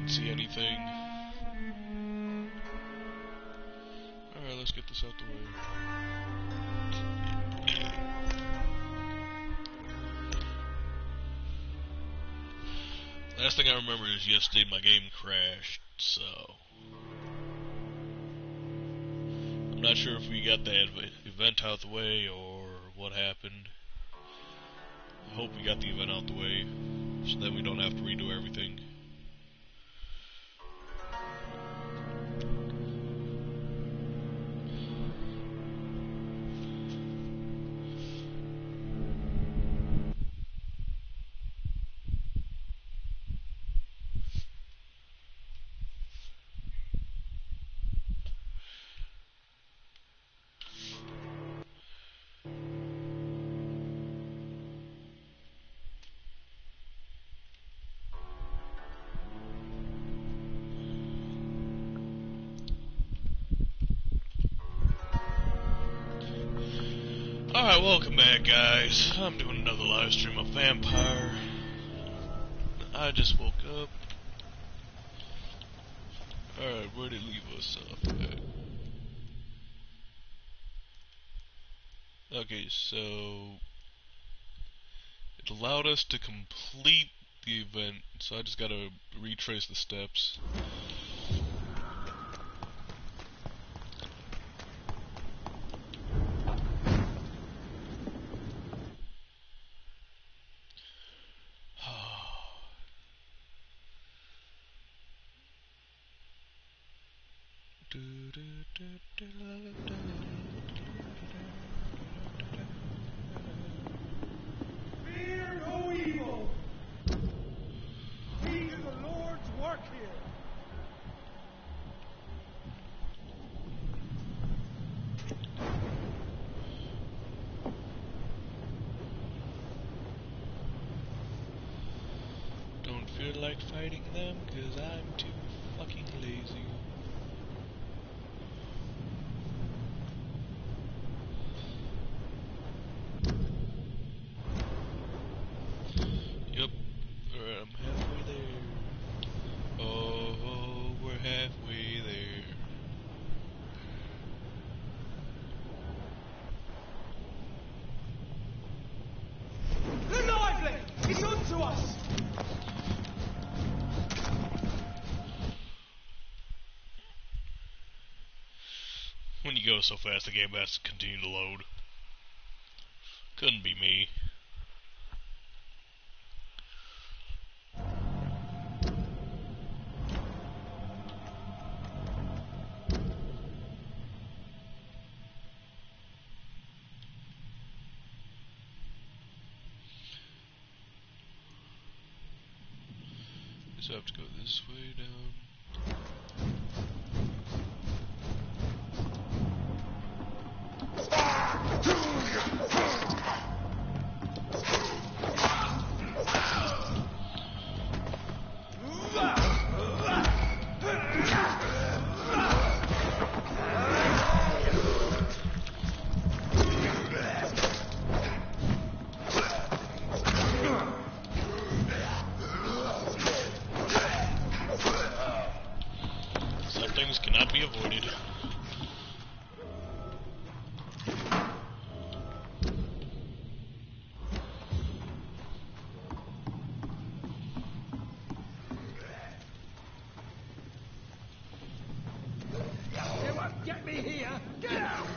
didn't see anything. Alright, let's get this out the way. Last thing I remember is yesterday my game crashed, so... I'm not sure if we got that event out the way or what happened. I hope we got the event out the way, so that we don't have to redo everything. Alright, welcome back, guys. I'm doing another live stream of Vampyr. I just woke up. Alright, where did it leave us off at? Okay, so... it allowed us to complete the event, so I just gotta retrace the steps. Fear no evil. We do the Lord's work here. Don't feel like fighting them, 'cause I'm too fucking lazy. Yep. Alright, I'm halfway there. Oh, we're halfway there. They're lively! It's unto us! When you go so fast, the game has to continue to load. Couldn't be me. So I have to go this way down. Some things cannot be avoided. You won't get me here! Get out!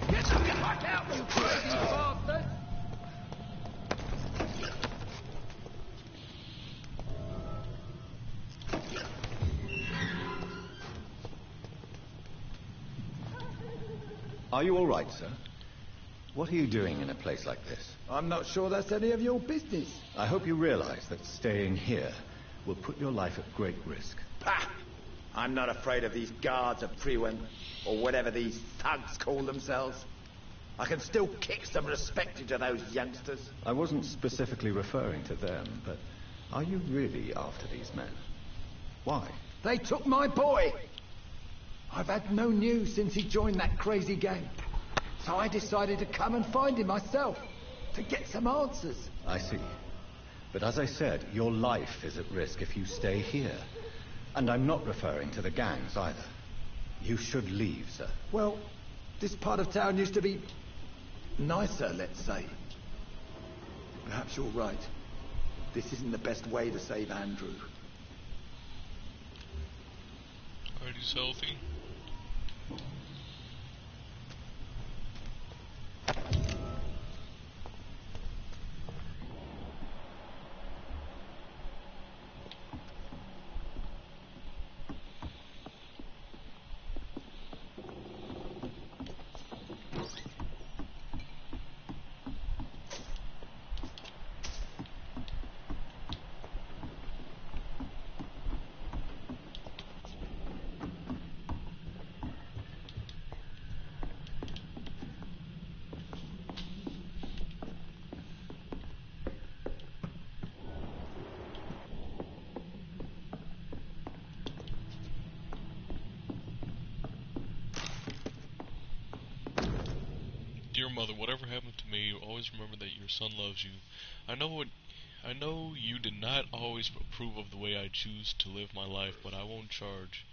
Get the fuck out, you crazy bastard! Are you all right, sir? What are you doing in a place like this? I'm not sure that's any of your business. I hope you realize that staying here will put your life at great risk. Pah! I'm not afraid of these guards of Priwen, or whatever these thugs call themselves. I can still kick some respect into those youngsters. I wasn't specifically referring to them, but Are you really after these men? Why? They took my boy! I've had no news since he joined that crazy gang. So I decided to come and find him myself, to get some answers. I see. But as I said, your life is at risk if you stay here. And I'm not referring to the gangs either. You should leave, sir. Well, this part of town used to be nicer, let's say. Perhaps you're right. This isn't the best way to save Andrew. Alright, he's healthy. Dear mother, whatever happened to me, always remember that your son loves you. I know you did not always approve of the way I choose to live my life, but I won't charge.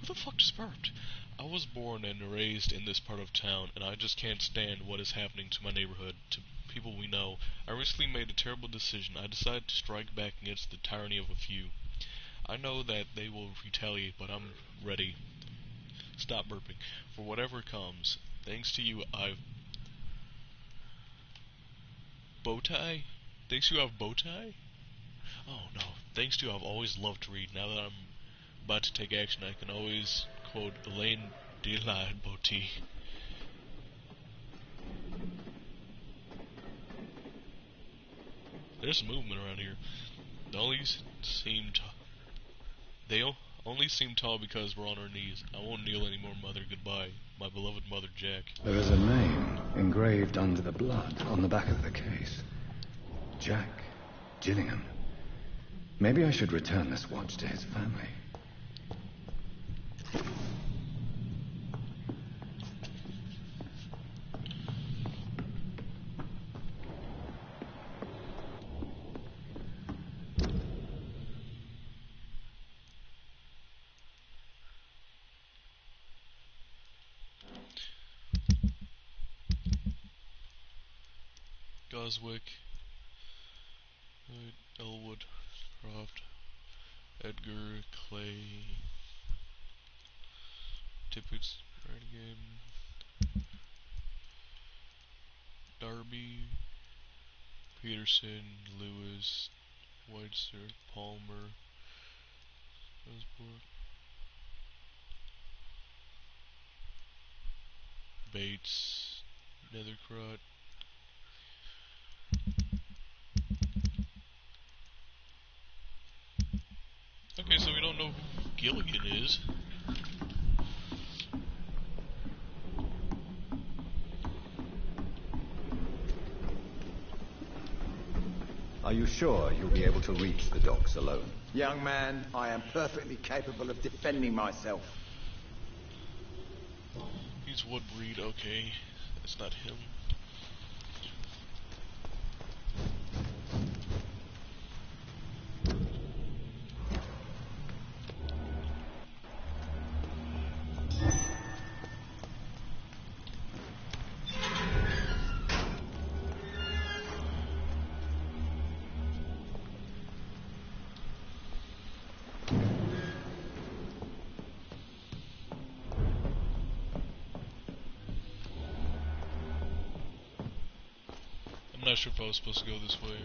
Who the fuck just burped? I was born and raised in this part of town, and I just can't stand what is happening to my neighborhood, to people we know. I recently made a terrible decision. I decided to strike back against the tyranny of a few. I know that they will retaliate, but I'm ready. Stop burping. For whatever comes. Thanks to you, I've... Bowtie? Thanks to you, I've bowtie? Oh no. Thanks to you, I've always loved to read. Now that I'm about to take action, I can always quote Elaine de la Botie. There's movement around here. They only seem tall because we're on our knees. I won't kneel anymore, Mother. Goodbye. My beloved Mother Jack. There is a name engraved under the blood on the back of the case. Jack Gillingham. Maybe I should return this watch to his family. Goswick, Elwood, Croft, Edgar, Clay, Tippett's, Renegade, Darby, Peterson, Lewis, Whitester, Palmer, Osborne, Bates, Nethercrot. Okay, so we don't know who Gilligan is. Are you sure you'll be able to reach the docks alone? Young man, I am perfectly capable of defending myself. He's Woodbreed, okay. That's not him. I'm not sure if I was supposed to go this way.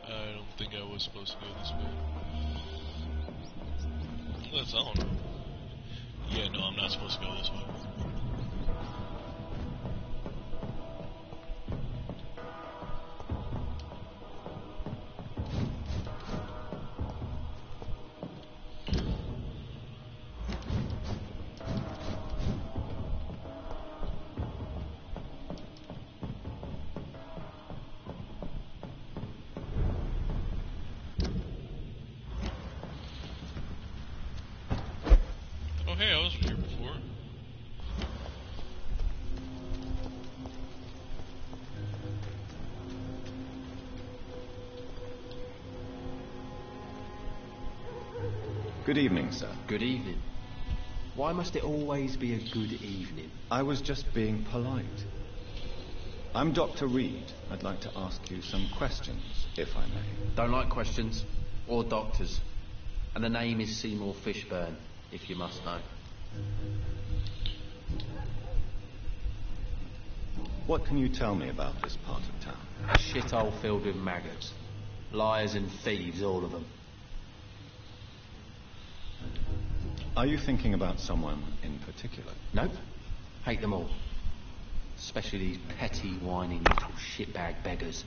I don't think I was supposed to go this way. I don't know. Yeah, no, I'm not supposed to go this way. hey, I was here before. Good evening, sir. Good evening. Why must it always be a good evening? I was just being polite. I'm Dr. Reed. I'd like to ask you some questions, if I may. Don't like questions or doctors. And the name is Seymour Fishburne, if you must know. What can you tell me about this part of town? A shithole filled with maggots. Liars and thieves, all of them. Are you thinking about someone in particular? Nope. Hate them all. Especially these petty, whining little shitbag beggars.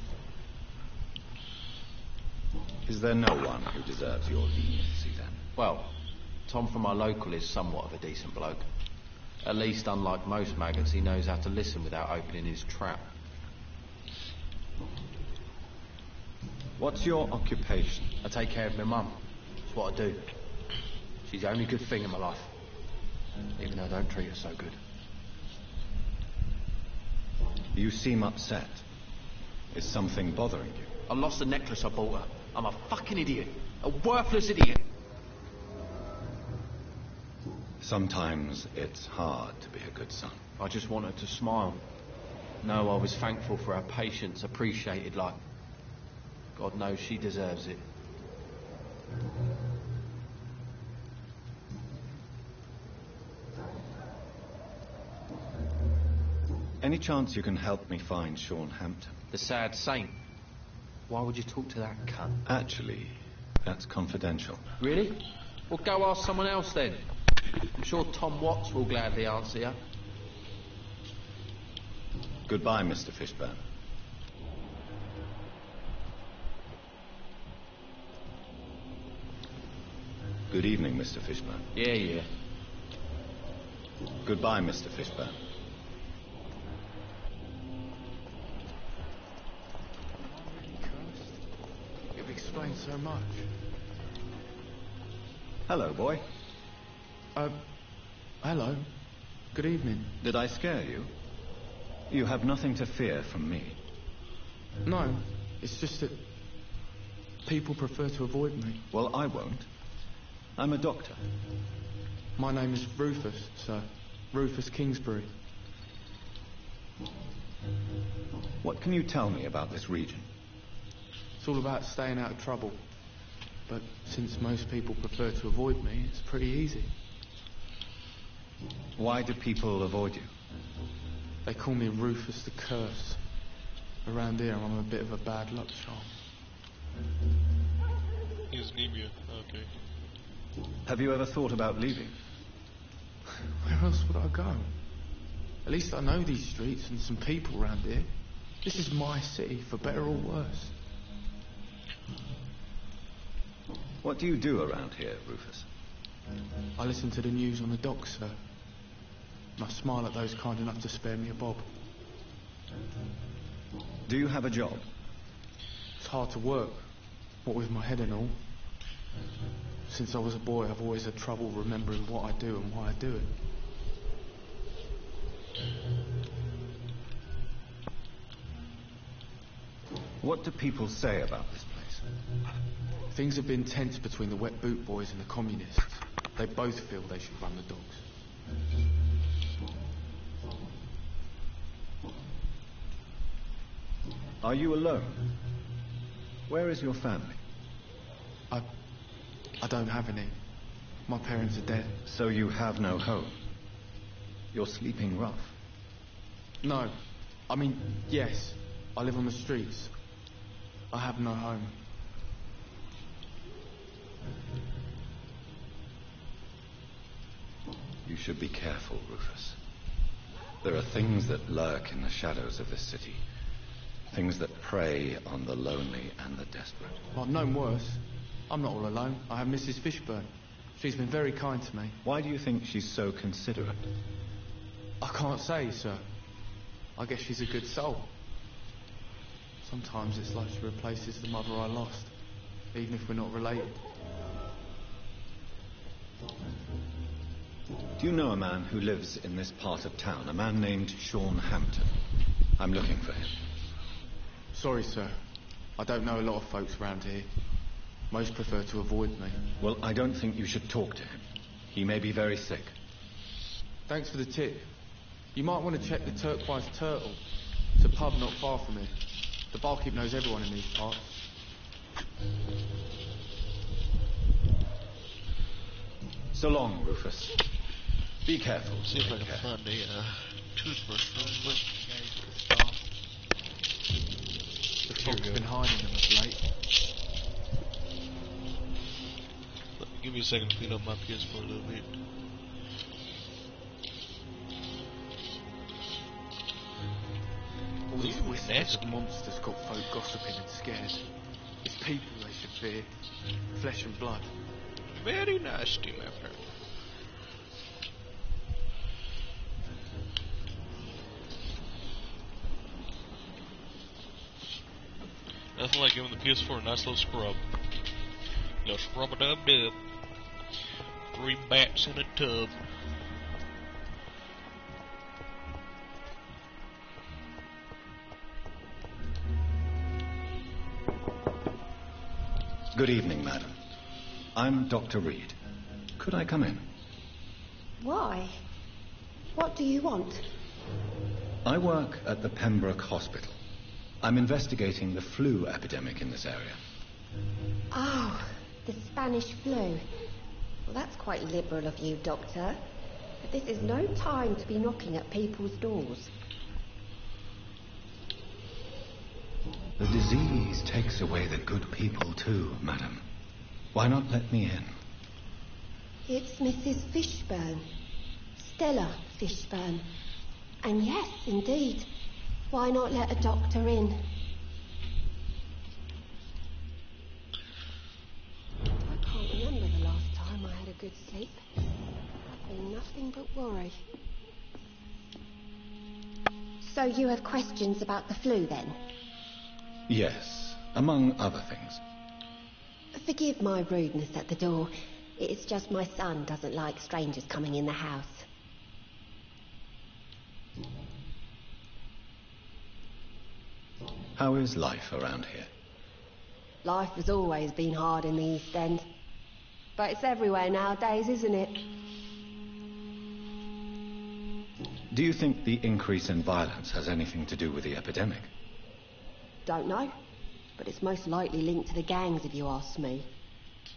Is there no one who deserves your leniency, then? Well, Tom from our local is somewhat of a decent bloke. At least, unlike most maggots, he knows how to listen without opening his trap. What's your occupation? I take care of my mum. It's what I do. She's the only good thing in my life. Even though I don't treat her so good. You seem upset. Is something bothering you? I lost the necklace I bought her. I'm a fucking idiot. A worthless idiot. Sometimes it's hard to be a good son. I just want her to smile. No, I was thankful for her patience, appreciated like... God knows she deserves it. Any chance you can help me find Sean Hampton? The sad saint. Why would you talk to that cunt? Actually, that's confidential. Really? Well, go ask someone else then. I'm sure Tom Watts will gladly answer you. Goodbye, Mr. Fishburne. Good evening, Mr. Fishburne. Yeah. Goodbye, Mr. Fishburne. You've explained so much. Hello, boy. Hello. Good evening. Did I scare you? You have nothing to fear from me. No, it's just that people prefer to avoid me. Well, I won't. I'm a doctor. My name is Rufus, sir. Rufus Kingsbury. What can you tell me about this region? It's all about staying out of trouble. But since most people prefer to avoid me, it's pretty easy. Why do people avoid you? They call me Rufus the Curse. Around here, I'm a bit of a bad luck charm. He's anemia. Okay. Have you ever thought about leaving? Where else would I go? At least I know these streets and some people around here. This is my city, for better or worse. What do you do around here, Rufus? I listen to the news on the docks, sir. And I smile at those kind enough to spare me a bob. Do you have a job? It's hard to work, what with my head and all. Since I was a boy, I've always had trouble remembering what I do and why I do it. What do people say about this place? Things have been tense between the wet boot boys and the communists. They both feel they should run the docks. Are you alone? Where is your family? I don't have any. My parents are dead. So you have no home? You're sleeping rough? No. I mean, yes. I live on the streets. I have no home. You should be careful, Rufus. There are things that lurk in the shadows of this city. Things that prey on the lonely and the desperate. I've known worse. I'm not all alone. I have Mrs. Fishburne. She's been very kind to me. Why do you think she's so considerate? I can't say, sir. I guess she's a good soul. Sometimes it's like she replaces the mother I lost, even if we're not related. Do you know a man who lives in this part of town? A man named Sean Hampton. I'm looking for him. Sorry, sir. I don't know a lot of folks around here. Most prefer to avoid me. Well, I don't think you should talk to him. He may be very sick. Thanks for the tip. You might want to check the Turquoise Turtle. It's a pub not far from here. The barkeep knows everyone in these parts. So long, Rufus. Be careful. See if I Take can care. find a toothbrush real quick. The fog's been hiding them of late. Give me a second to clean up my PS for a little bit. All these Ooh, whispers nasty. of monsters got folk gossiping and scared. It's people they should fear. Flesh and blood. Very nasty, my friend. Nothing like giving the PS4 a nice little scrub. Little scrub-a-dub-dub. 3 bats in a tub. Good evening, madam. I'm Dr. Reed. Could I come in? Why? What do you want? I work at the Pembroke Hospital. I'm investigating the flu epidemic in this area. Oh, the Spanish flu. Well, that's quite liberal of you, Doctor. But this is no time to be knocking at people's doors. The disease takes away the good people too, madam. Why not let me in? It's Mrs. Fishburne. Stella Fishburne. And yes, indeed. Why not let a doctor in? I can't remember the last time I had a good sleep. I've been nothing but worry. So you have questions about the flu then? Yes, among other things. Forgive my rudeness at the door. It's just my son doesn't like strangers coming in the house. How is life around here? Life has always been hard in the East End. But it's everywhere nowadays, isn't it? Do you think the increase in violence has anything to do with the epidemic? Don't know. But it's most likely linked to the gangs, if you ask me.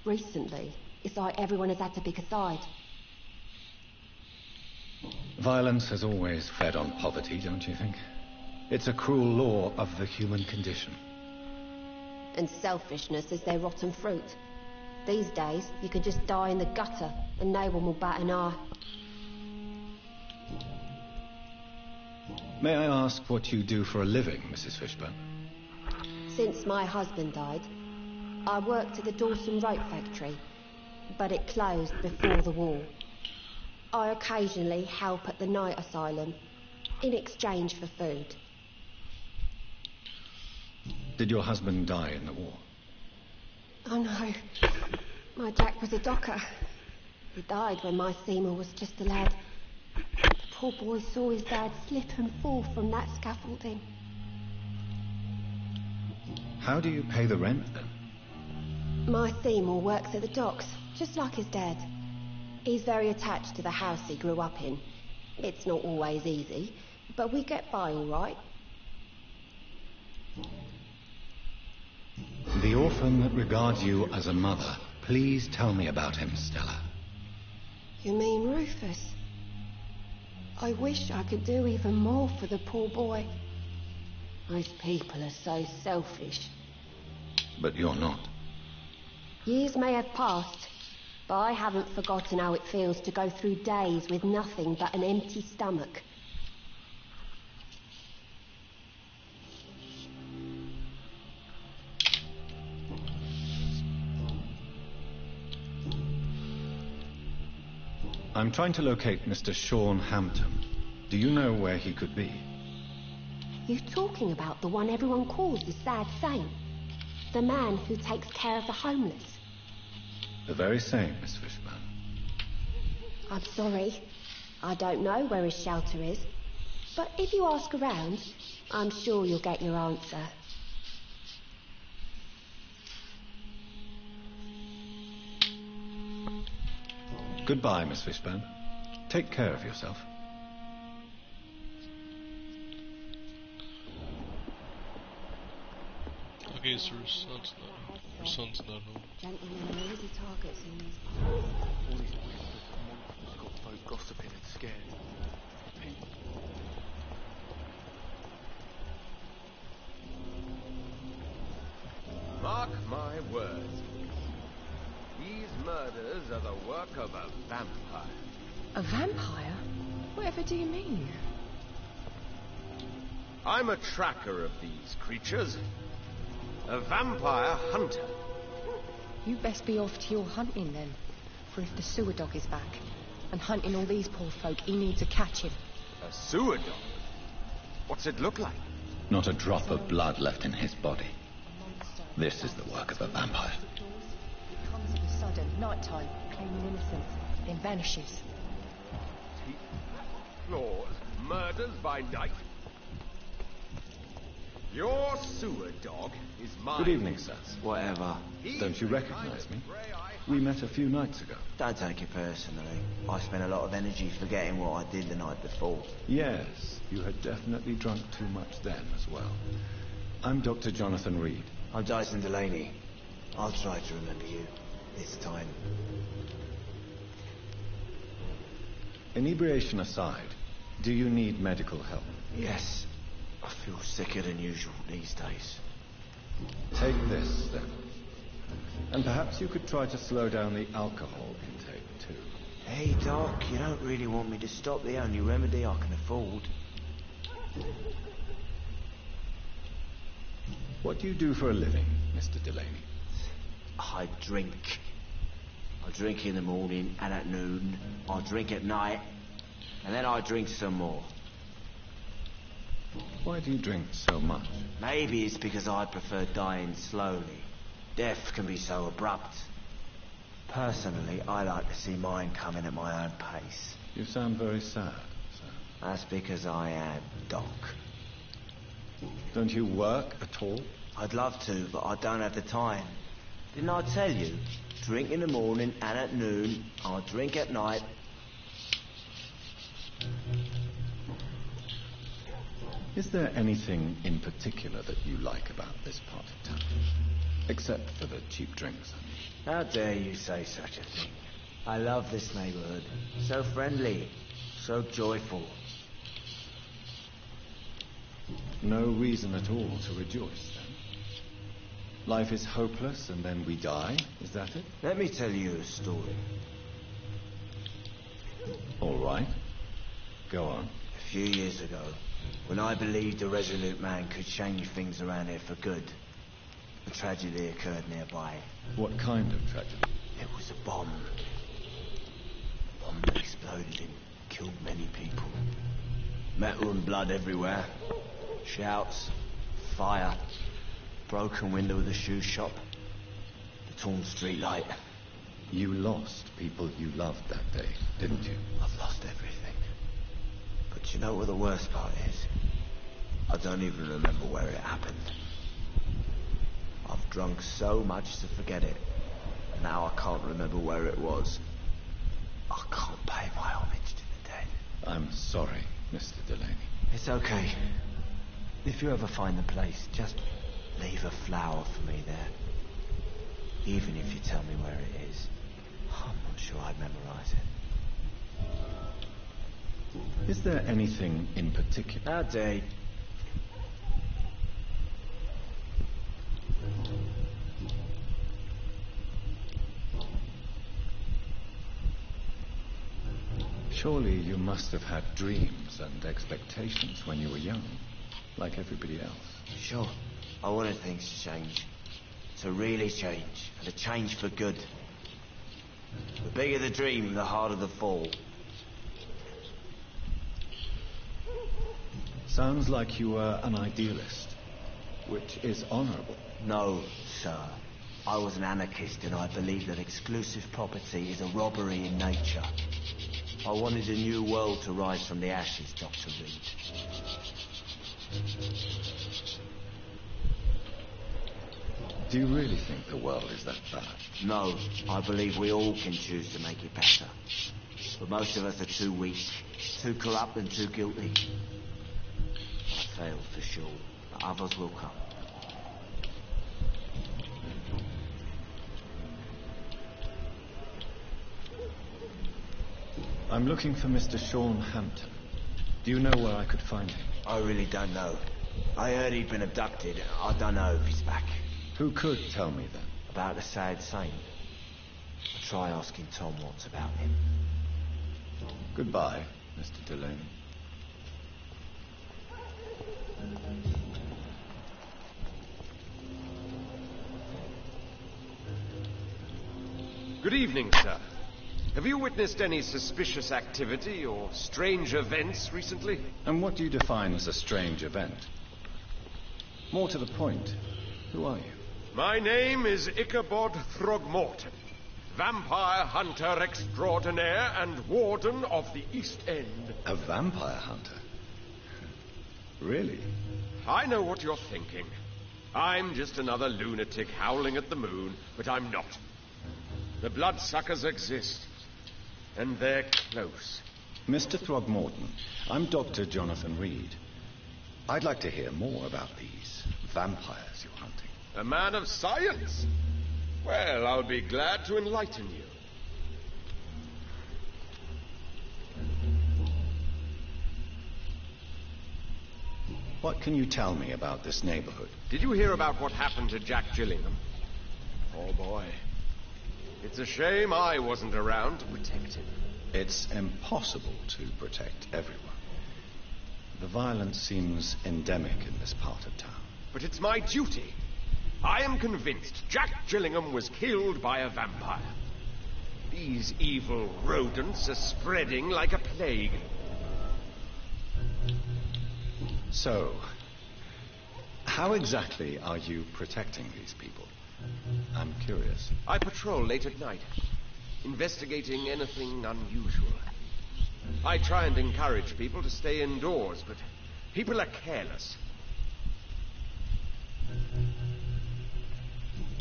Recently, it's like everyone has had to pick a side. Violence has always fed on poverty, don't you think? It's a cruel law of the human condition. And selfishness is their rotten fruit. These days, you can just die in the gutter and no one will bat an eye. May I ask what you do for a living, Mrs. Fishburne? Since my husband died, I worked at the Dawson Rope Factory, but it closed before the war. I occasionally help at the night asylum, in exchange for food. Did your husband die in the war? Oh no, my Jack was a docker. He died when my Seymour was just a lad. The poor boy saw his dad slip and fall from that scaffolding. How do you pay the rent, then? My Seymour works at the docks, just like his dad. He's very attached to the house he grew up in. It's not always easy, but we get by all right. The orphan that regards you as a mother. Please tell me about him, Stella. You mean Rufus? I wish I could do even more for the poor boy. Those people are so selfish. But you're not. Years may have passed, but I haven't forgotten how it feels to go through days with nothing but an empty stomach. I'm trying to locate Mr. Sean Hampton. Do you know where he could be? You talking about the one everyone calls the sad saint? The man who takes care of the homeless? The very same, Miss Fishburne. I'm sorry. I don't know where his shelter is, but if you ask around, I'm sure you'll get your answer. Goodbye, Miss Fishburne. Take care of yourself. Okay, so her son's not home. Gentlemen are easy targets in these All these whispers and monsters got folk gossiping and scared. People. Mark my words. These murders are the work of a vampire. A vampire? Whatever do you mean? I'm a tracker of these creatures. A vampire hunter. You best be off to your hunting then. For if the sewer dog is back and hunting all these poor folk, he needs to catch him. A sewer dog? What's it look like? Not a drop of blood left in his body. This is the work of a vampire. It comes of a sudden, nighttime, claiming innocence, then vanishes. Teeth, claws, murders by night. Your sewer dog is mine. Good evening, sirs. Whatever. Don't you recognize me? We met a few nights ago. Don't take it personally. I spent a lot of energy forgetting what I did the night before. Yes, you had definitely drunk too much then as well. I'm Dr. Jonathan Reed. I'm Dyson Delaney. I'll try to remember you. This time. Inebriation aside, do you need medical help? Yes. I feel sicker than usual these days. Take this, then. And perhaps you could try to slow down the alcohol intake, too. Hey, Doc, you don't really want me to stop the only remedy I can afford. What do you do for a living, Mr. Delaney? I drink. I drink in the morning and at noon. I drink at night. And then I drink some more. Why do you drink so much? Maybe it's because I prefer dying slowly. Death can be so abrupt. Personally, I like to see mine coming at my own pace. You sound very sad, sir. That's because I am, Doc. Don't you work at all? I'd love to, but I don't have the time. Didn't I tell you? Drink in the morning and at noon. I drink at night. Is there anything in particular that you like about this part of town? Except for the cheap drinks, I mean. How dare you say such a thing? I love this neighborhood. So friendly. So joyful. No reason at all to rejoice, then? Life is hopeless and then we die, is that it? Let me tell you a story. All right. Go on. A few years ago, when I believed a resolute man could change things around here for good, a tragedy occurred nearby. What kind of tragedy? It was a bomb. A bomb that exploded and killed many people. Metal and blood everywhere. Shouts, fire, broken window of the shoe shop, the torn street light. You lost people you loved that day, didn't you? I've lost everything. But you know what the worst part is? I don't even remember where it happened. I've drunk so much to forget it. Now I can't remember where it was. I can't pay my homage to the dead. I'm sorry, Mr. Delaney. It's okay. If you ever find the place, just leave a flower for me there. Even if you tell me where it is. I'm not sure I'd memorize it. Is there anything in particular? How dare you? Surely you must have had dreams and expectations when you were young, like everybody else. Sure. I wanted things to change. To really change. And to change for good. The bigger the dream, the harder the fall. Sounds like you were an idealist, which is honorable. No, sir. I was an anarchist and I believe that exclusive property is a robbery in nature. I wanted a new world to rise from the ashes, Dr. Reed. Do you really think the world is that bad? No, I believe we all can choose to make it better. But most of us are too weak, too corrupt and too guilty. I failed for sure, but others will come. I'm looking for Mr. Sean Hampton. Do you know where I could find him? I really don't know. I heard he'd been abducted. I don't know if he's back. Who could tell me then? About the sad saint. I'll try asking Tom Watts about him. Goodbye, Mr. Delaney. Good evening, sir. Have you witnessed any suspicious activity or strange events recently? And what do you define as a strange event? More to the point, who are you? My name is Ichabod Throgmorton, vampire hunter extraordinaire and warden of the East End. A vampire hunter? Really? I know what you're thinking. I'm just another lunatic howling at the moon, but I'm not. The bloodsuckers exist, and they're close. Mr. Throgmorton, I'm Dr. Jonathan Reed. I'd like to hear more about these vampires you're hunting. A man of science? Well, I'll be glad to enlighten you. What can you tell me about this neighborhood? Did you hear about what happened to Jack Gillingham? Oh, boy. It's a shame I wasn't around to protect him. It's impossible to protect everyone. The violence seems endemic in this part of town. But it's my duty. I am convinced Jack Gillingham was killed by a vampire. These evil rodents are spreading like a plague. So, how exactly are you protecting these people? I'm curious. I patrol late at night, investigating anything unusual. I try and encourage people to stay indoors, but people are careless.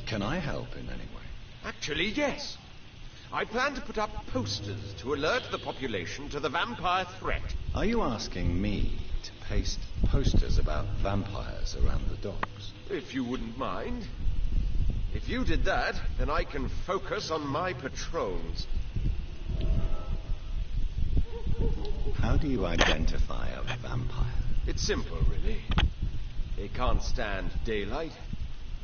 Can I help in any way? Actually, yes. I plan to put up posters to alert the population to the vampire threat. Are you asking me to paste posters about vampires around the docks? If you wouldn't mind. If you did that, then I can focus on my patrols. How do you identify a vampire? It's simple, really. They can't stand daylight.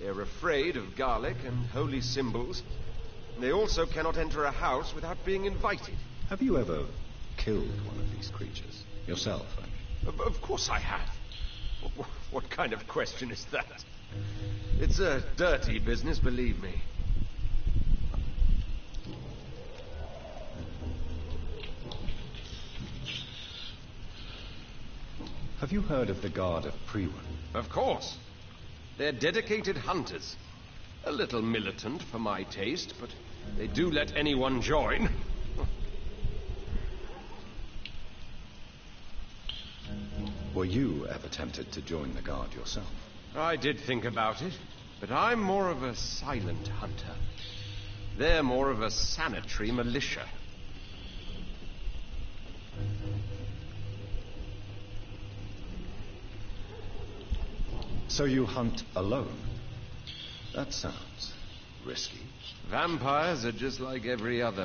They're afraid of garlic and holy symbols. They also cannot enter a house without being invited. Have you ever killed one of these creatures? Yourself, I mean. Of course I have. What kind of question is that? It's a dirty business, believe me. Have you heard of the Guard of Priwen? Of course. They're dedicated hunters. A little militant for my taste, but they do let anyone join. Were you ever tempted to join the Guard yourself? I did think about it, but I'm more of a silent hunter. They're more of a sanitary militia. So you hunt alone? That sounds risky. Vampires are just like every other